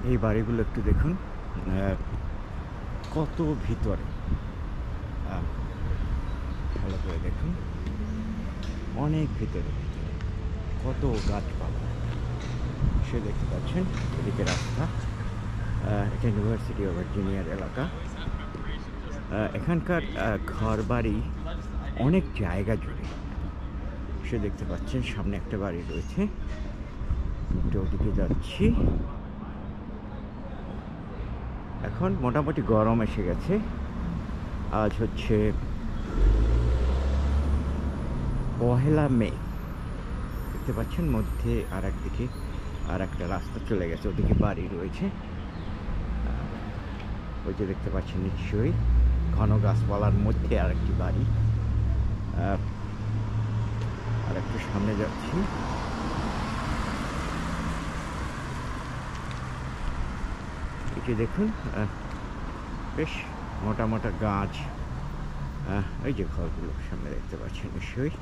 এই বাড়িগুলো একটু দেখুন, কত ভিতরে। ভালো করে দেখুন, অনেক ভিতরে ভিতরে কত গাছপালা সে দেখতে পাচ্ছেন। এদিকে রাস্তা, এটা ইউনিভার্সিটি অফ ভার্জিনিয়ার এলাকা। এখানকার ঘর বাড়ি অনেক জায়গা জুড়ে সে দেখতে পাচ্ছেন। সামনে একটা বাড়ি রয়েছে, ওদিকে যাচ্ছি। এখন মোটামুটি গরম এসে গেছে। আজ হচ্ছে 1 মে। দেখতে পাচ্ছেন মধ্যে আর একদিকে আর একটা রাস্তা চলে গেছে, ওদিকে বাড়ি রয়েছে। ওই যে দেখতে পাচ্ছেন নিশ্চয়ই ঘন গাছপালার মধ্যে আর একটি বাড়ি। আর একটু সামনে যাচ্ছি, এটি দেখুন বেশ মোটা মোটা গাছ। এই যে ঘরগুলো সামনে দেখতে পাচ্ছেন নিশ্চয়ই।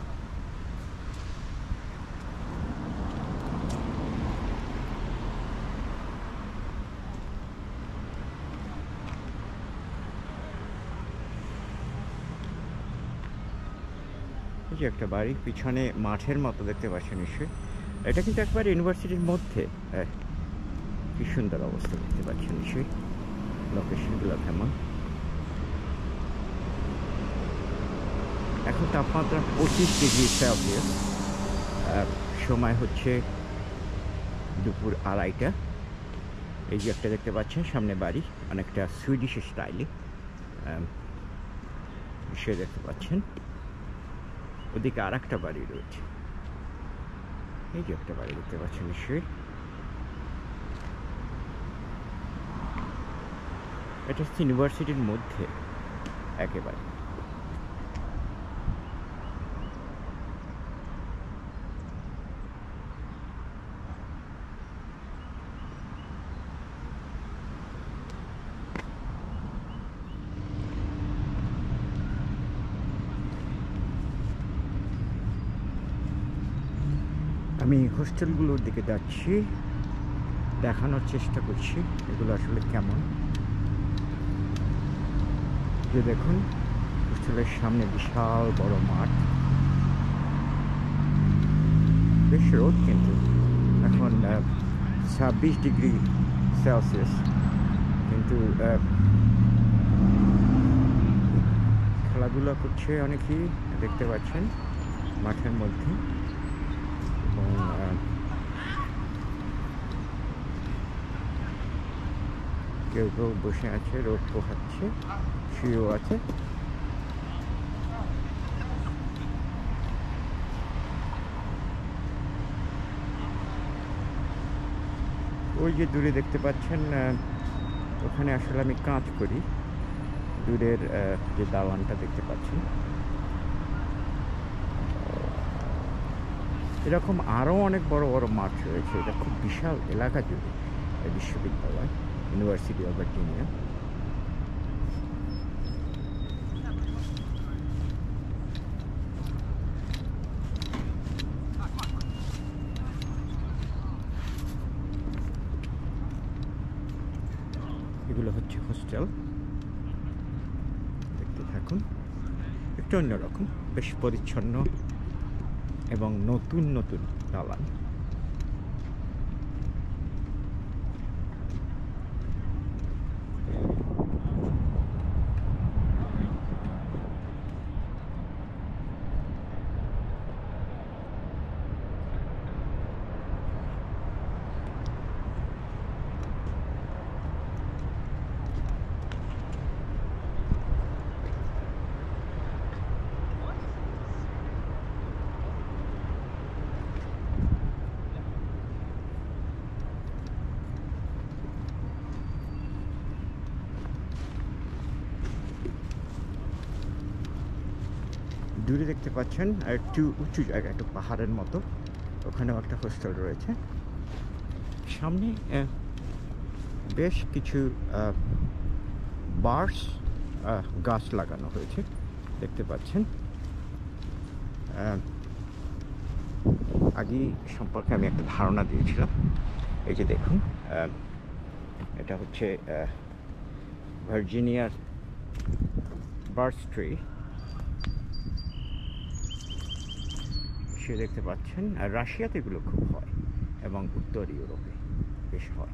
এই যে একটা বাড়ি, পিছনে মাঠের মতো দেখতে পাচ্ছেন নিশ্চয়ই। এটা কিন্তু একবার ইউনিভার্সিটির মধ্যে। কি সুন্দর অবস্থা দেখতে পাচ্ছেন নিশ্চয়ই। লোকেশনগুলো কেমন। এখন তাপমাত্রা 25°C। সময় হচ্ছে দুপুর 2:30টা। এই যে একটা দেখতে পাচ্ছেন সামনে বাড়ি, অনেকটা সুইডিশ স্টাইলে সে দেখতে পাচ্ছেন। ওদিকে আর একটা বাড়ি রয়েছে, এই যে একটা বাড়ি দেখতে পাচ্ছেন নিশ্চয়ই। এটা হচ্ছে ইউনিভার্সিটির মধ্যে একেবারে। আমি হোস্টেলগুলোর দিকে যাচ্ছি, দেখানোর চেষ্টা করছি এগুলো আসলে কেমন। যে দেখুন হোস্টেলের সামনে বিশাল বড় মাঠ, বেশ রোদ, কিন্তু এখন 26°C। কিন্তু খেলাধুলা করছে অনেকেই দেখতে পাচ্ছেন মাঠের মধ্যে। এবং কেউ কেউ বসে আছে, রোদ পোহাচ্ছে, শুয়েও আছে। ওই যে দূরে দেখতে পাচ্ছেন, ওখানে আসলে আমি কাজ করি। দূরের যে দালানটা দেখতে পাচ্ছেন, এরকম আরও অনেক বড় বড় মাঠ রয়েছে। এটা খুব বিশাল এলাকা জুড়ে বিশ্ববিদ্যালয়, ইউনিভার্সিটি অফ ভার্জিনিয়া। এগুলো হচ্ছে হোস্টেল, দেখতে থাকুন। একটু অন্যরকম, বেশ পরিচ্ছন্ন এবং নতুন নতুন দালান। দূরে দেখতে পাচ্ছেন আর একটু উঁচু জায়গা, একটু পাহাড়ের মতো, ওখানেও একটা হোস্টেল রয়েছে। সামনে বেশ কিছু বাঁশ গাছ লাগানো হয়েছে দেখতে পাচ্ছেন। আগে সম্পর্কে আমি একটা ধারণা দিয়েছিলাম। এই যে দেখুন, এটা হচ্ছে ভার্জিনিয়ার বার্চ ট্রি। সে দেখতে পাচ্ছেন, আর রাশিয়াতে এগুলো খুব হয় এবং উত্তর ইউরোপে বেশ হয়।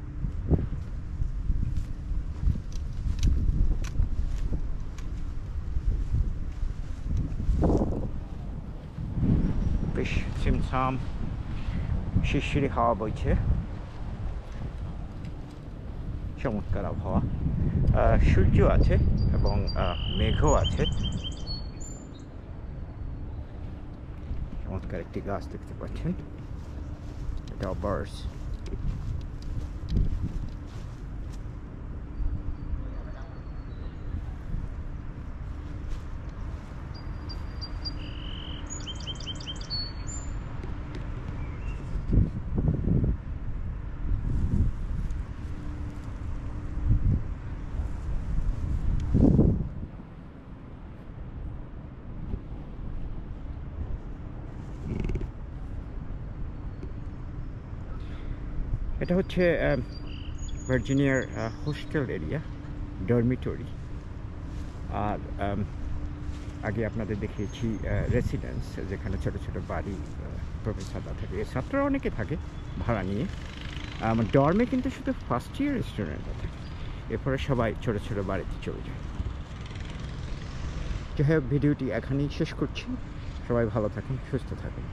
বেশ ছিমছাম শিরশিরে হাওয়া বইছে, চমৎকার আবহাওয়া। সূর্য আছে এবং মেঘও আছে। চমৎকার একটি গাছ দেখতে পাচ্ছেন, এটা বার্চ। এটা হচ্ছে ভার্জিনিয়ার হোস্টেল এরিয়া, ডরমিটরি। আর আগে আপনাদের দেখিয়েছি রেসিডেন্স, যেখানে ছোট ছোট বাড়ি প্রফেসররা থাকে, ছাত্ররা অনেকে থাকে ভাড়া নিয়ে। ডর্মে কিন্তু শুধু ফার্স্ট ইয়ার স্টুডেন্টরা থাকে, এরপরে সবাই ছোট ছোট বাড়িতে চলে যায়। যাই হোক, ভিডিওটি এখানেই শেষ করছি। সবাই ভালো থাকুন, সুস্থ থাকুন।